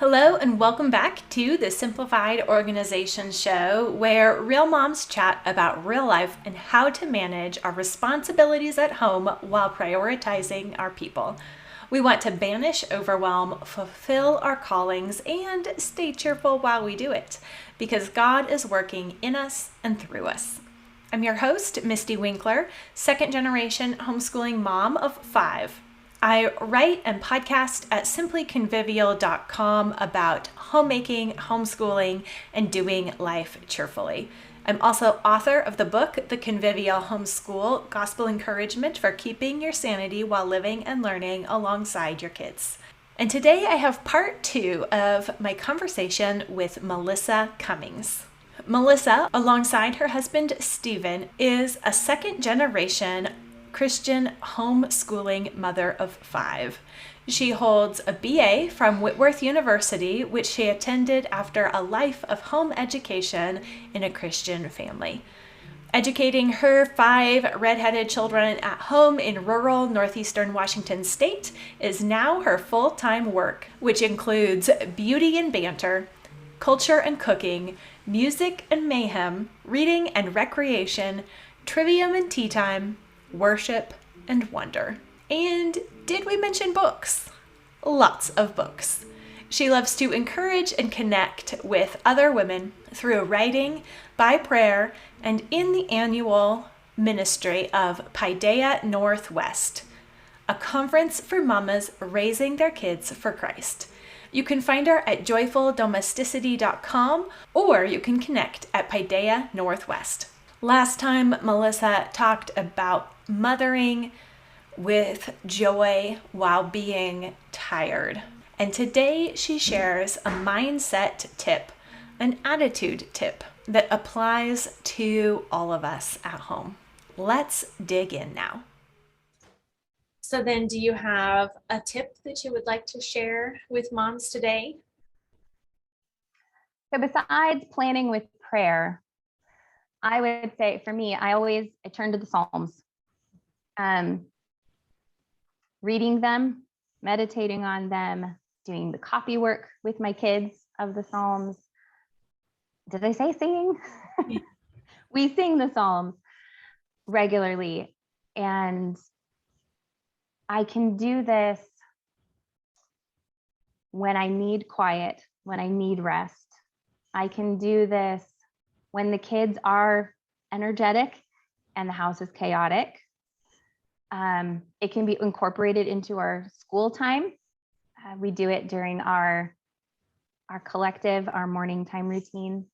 Hello and welcome back to the Simplified Organization Show, where real moms chat about real life and how to manage our responsibilities at home while prioritizing our people. We want to banish overwhelm, fulfill our callings, and stay cheerful while we do it, because God is working in us and through us. I'm your host, Misty Winkler, second generation homeschooling mom of 5. I write and podcast at simplyconvivial.com about homemaking, homeschooling, and doing life cheerfully. I'm also author of the book, The Convivial Homeschool, Gospel Encouragement for Keeping Your Sanity While Living and Learning Alongside Your Kids. And today I have part 2 of my conversation with Melissa Cummings. Melissa, alongside her husband Stephen, is a second generation Christian homeschooling mother of 5. She holds a BA from Whitworth University, which she attended after a life of home education in a Christian family. Educating her 5 redheaded children at home in rural northeastern Washington state is now her full-time work, which includes beauty and banter, culture and cooking, music and mayhem, reading and recreation, trivium and tea time, worship, and wonder. And did we mention books? Lots of books. She loves to encourage and connect with other women through writing, by prayer, and in the annual ministry of Paideia Northwest, a conference for mamas raising their kids for Christ. You can find her at joyfuldomesticity.com, or you can connect at Paideia Northwest. Last time, Melissa talked about mothering with joy while being tired. And today she shares a mindset tip, an attitude tip that applies to all of us at home. Let's dig in now. So then, do you have a tip that you would like to share with moms today? So besides planning with prayer, I would say for me, I turn to the Psalms, reading them, meditating on them, doing the copy work with my kids of the Psalms. Did I say singing? Yeah. We sing the Psalms regularly, and I can do this when I need quiet, when I need rest. I can do this when the kids are energetic and the house is chaotic. It can be incorporated into our school time. We do it during our collective, our morning time routine.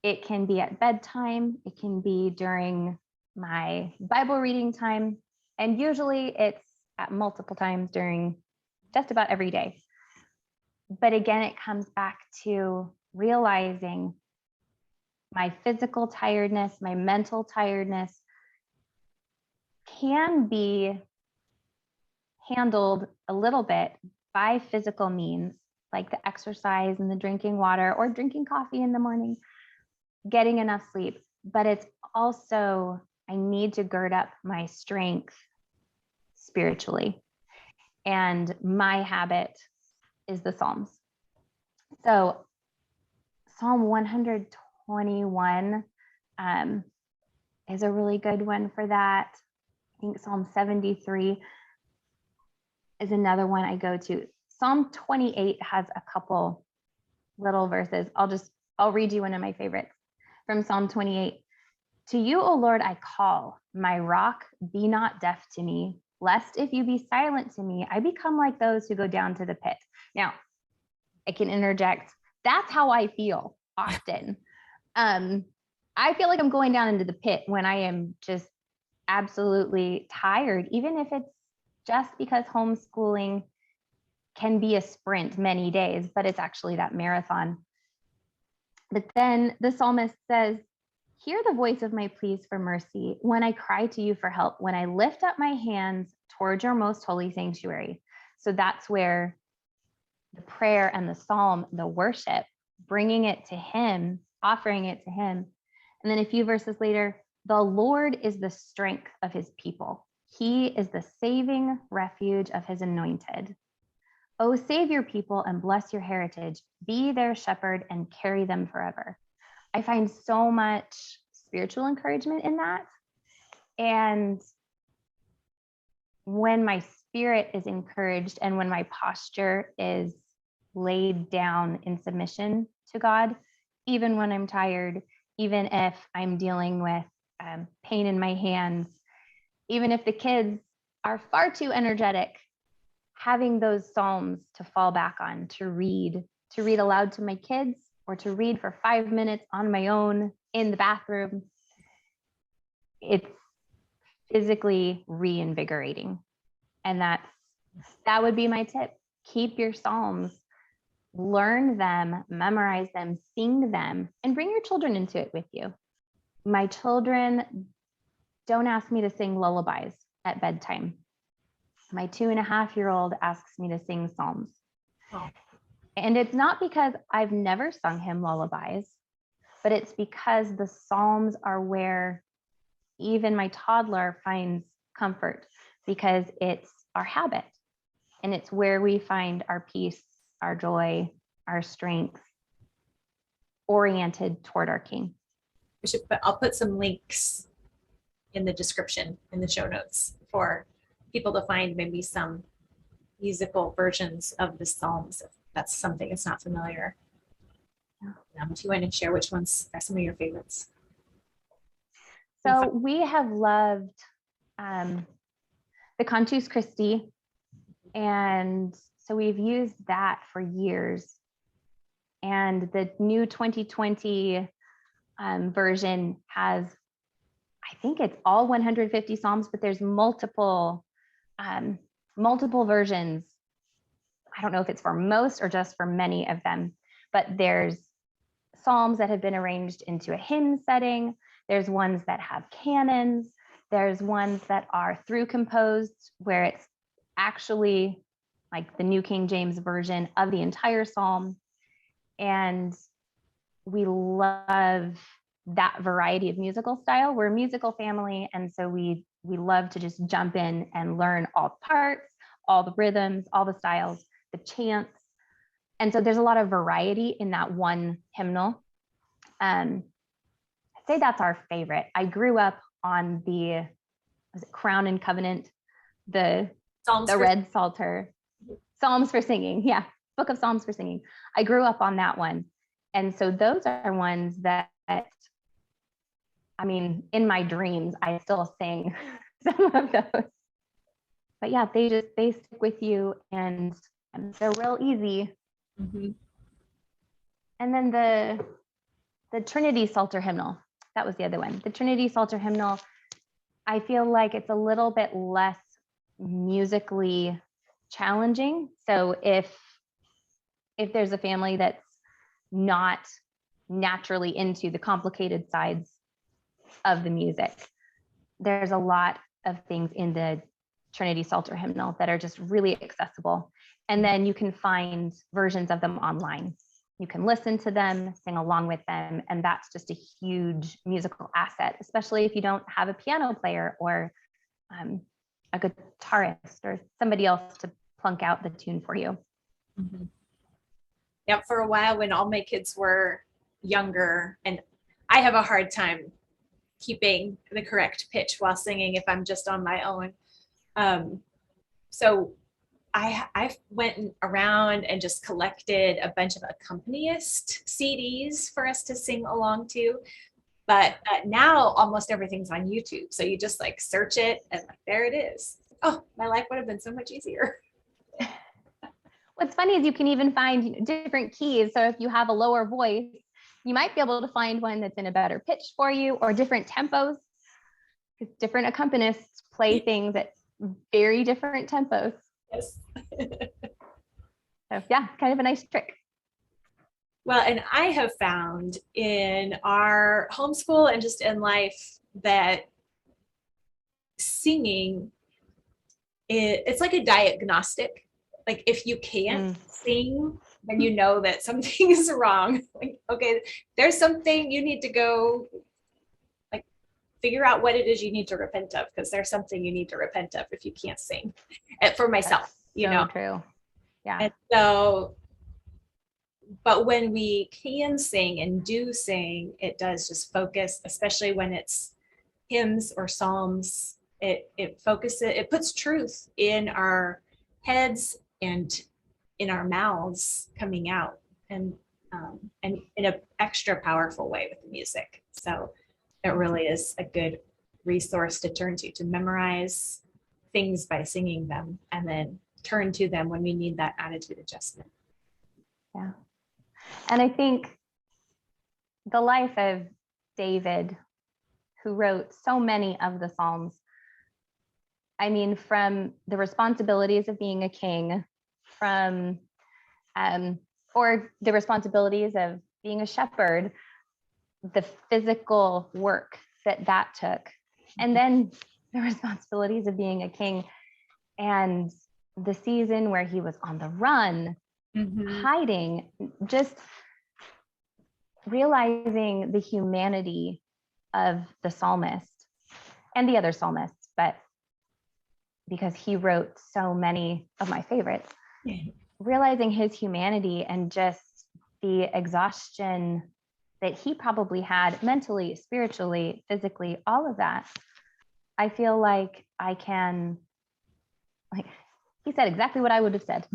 It can be at bedtime. It can be during my Bible reading time. And usually it's at multiple times during just about every day. But again, it comes back to realizing my physical tiredness, my mental tiredness can be handled a little bit by physical means, like the exercise and the drinking water or drinking coffee in the morning, getting enough sleep. But it's also, I need to gird up my strength spiritually. And my habit is the Psalms. So Psalm 121 is a really good one for that. I think Psalm 73 is another one I go to. Psalm 28 has a couple little verses. I'll read you one of my favorites from Psalm 28. To you, O Lord, I call, my rock, be not deaf to me, lest if you be silent to me, I become like those who go down to the pit. Now, I can interject. That's how I feel often. I feel like I'm going down into the pit when I am just absolutely tired, even if it's just because homeschooling can be a sprint many days, but it's actually that marathon. But then the psalmist says, hear the voice of my pleas for mercy when I cry to you for help, when I lift up my hands towards your most holy sanctuary. So that's where the prayer and the psalm, the worship, bringing it to him, offering it to him. And then a few verses later, the Lord is the strength of his people. He is the saving refuge of his anointed. Oh, save your people and bless your heritage. Be their shepherd and carry them forever. I find so much spiritual encouragement in that. And when my spirit is encouraged and when my posture is laid down in submission to God, even when I'm tired, even if I'm dealing with pain in my hands, even if the kids are far too energetic, having those Psalms to fall back on, to read aloud to my kids or to read for 5 minutes on my own in the bathroom, it's physically reinvigorating. And that would be my tip. Keep your Psalms, learn them, memorize them, sing them, and bring your children into it with you. My children don't ask me to sing lullabies at bedtime. My 2.5-year-old asks me to sing Psalms. Oh. And it's not because I've never sung him lullabies, but it's because the Psalms are where even my toddler finds comfort, because it's our habit and it's where we find our peace, our joy, our strength, oriented toward our King. I'll put some links in the description, in the show notes, for people to find maybe some musical versions of the Psalms, if that's something that's not familiar. Do you want to share which ones are some of your favorites? So we have loved the Cantus Christi, and so we've used that for years. And the new 2020 version has, I think it's all 150 Psalms, but there's multiple versions. I don't know if it's for most or just for many of them, but there's Psalms that have been arranged into a hymn setting. There's ones that have canons. There's ones that are through composed, where it's actually like the New King James Version of the entire Psalm. And we love that variety of musical style. We're a musical family, and so we love to just jump in and learn all the parts, all the rhythms, all the styles, the chants. And so there's a lot of variety in that one hymnal. I'd say that's our favorite. I grew up on the Crown and Covenant, the red Psalter, Psalms for singing. Yeah, Book of Psalms for singing. I grew up on that one. And so those are ones that, I mean, in my dreams, I still sing some of those. But yeah, they stick with you, and they're real easy. Mm-hmm. And then the Trinity Psalter hymnal, that was the other one. The Trinity Psalter hymnal, I feel like it's a little bit less musically challenging. So if there's a family that's not naturally into the complicated sides of the music, there's a lot of things in the Trinity Psalter hymnal that are just really accessible. And then you can find versions of them online. You can listen to them, sing along with them, and that's just a huge musical asset, especially if you don't have a piano player or a guitarist or somebody else to plunk out the tune for you. Mm-hmm. Yeah, for a while when all my kids were younger, and I have a hard time keeping the correct pitch while singing if I'm just on my own. So I went around and just collected a bunch of accompanist CDs for us to sing along to. But now almost everything's on YouTube. So you just like search it and like, there it is. Oh, my life would have been so much easier. What's funny is you can even find different keys. So if you have a lower voice, you might be able to find one that's in a better pitch for you, or different tempos, because different accompanists play things at very different tempos. Yes. So yeah, kind of a nice trick. Well, and I have found in our homeschool and just in life that singing, it's like a diagnostic. Like if you can't sing, then you know that something is wrong. Like, okay, there's something you need to go like figure out what it is you need to repent of, because there's something you need to repent of if you can't sing. And for myself, That's so true. Yeah. And so, but when we can sing and do sing, it does just focus, especially when it's hymns or psalms. It focuses, it puts truth in our heads and in our mouths coming out, and in an extra powerful way with the music. So it really is a good resource to turn to memorize things by singing them, and then turn to them when we need that attitude adjustment. Yeah. And I think the life of David, who wrote so many of the Psalms, I mean, from the responsibilities of being a king, from or the responsibilities of being a shepherd, the physical work that took, and then the responsibilities of being a king, and the season where he was on the run, hiding, just realizing the humanity of the psalmist and the other psalmists, but because he wrote so many of my favorites, realizing his humanity and just the exhaustion that he probably had mentally, spiritually, physically, all of that. I feel like I can, like, he said exactly what I would have said,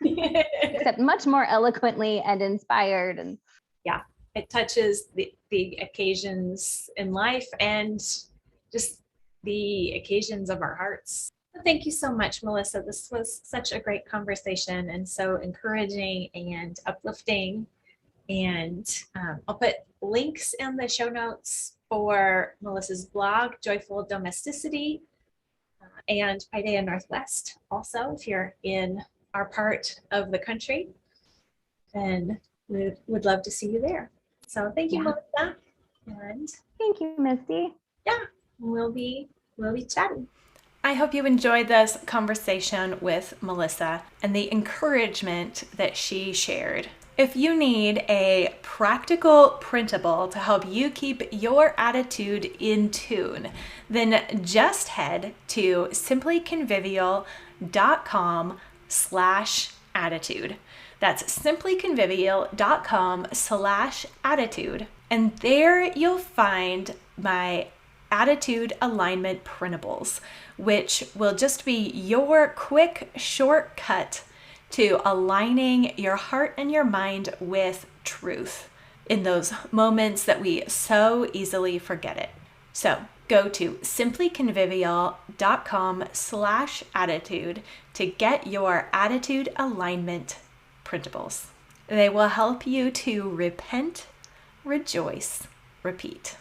except much more eloquently and inspired. And yeah, it touches the occasions in life and just the occasions of our hearts. Thank you so much, Melissa. This was such a great conversation and so encouraging and uplifting. And I'll put links in the show notes for Melissa's blog, Joyful Domesticity, and Paideia Northwest. Also, if you're in our part of the country, then we would love to see you there. So thank you, Melissa. And thank you, Misty. Yeah, we'll be chatting. I hope you enjoyed this conversation with Melissa and the encouragement that she shared. If you need a practical printable to help you keep your attitude in tune, then just head to simplyconvivial.com/attitude. That's simplyconvivial.com/attitude. And there you'll find my attitude alignment printables, which will just be your quick shortcut to aligning your heart and your mind with truth in those moments that we so easily forget it. So go to simplyconvivial.com/attitude to get your attitude alignment printables. They will help you to repent, rejoice, repeat.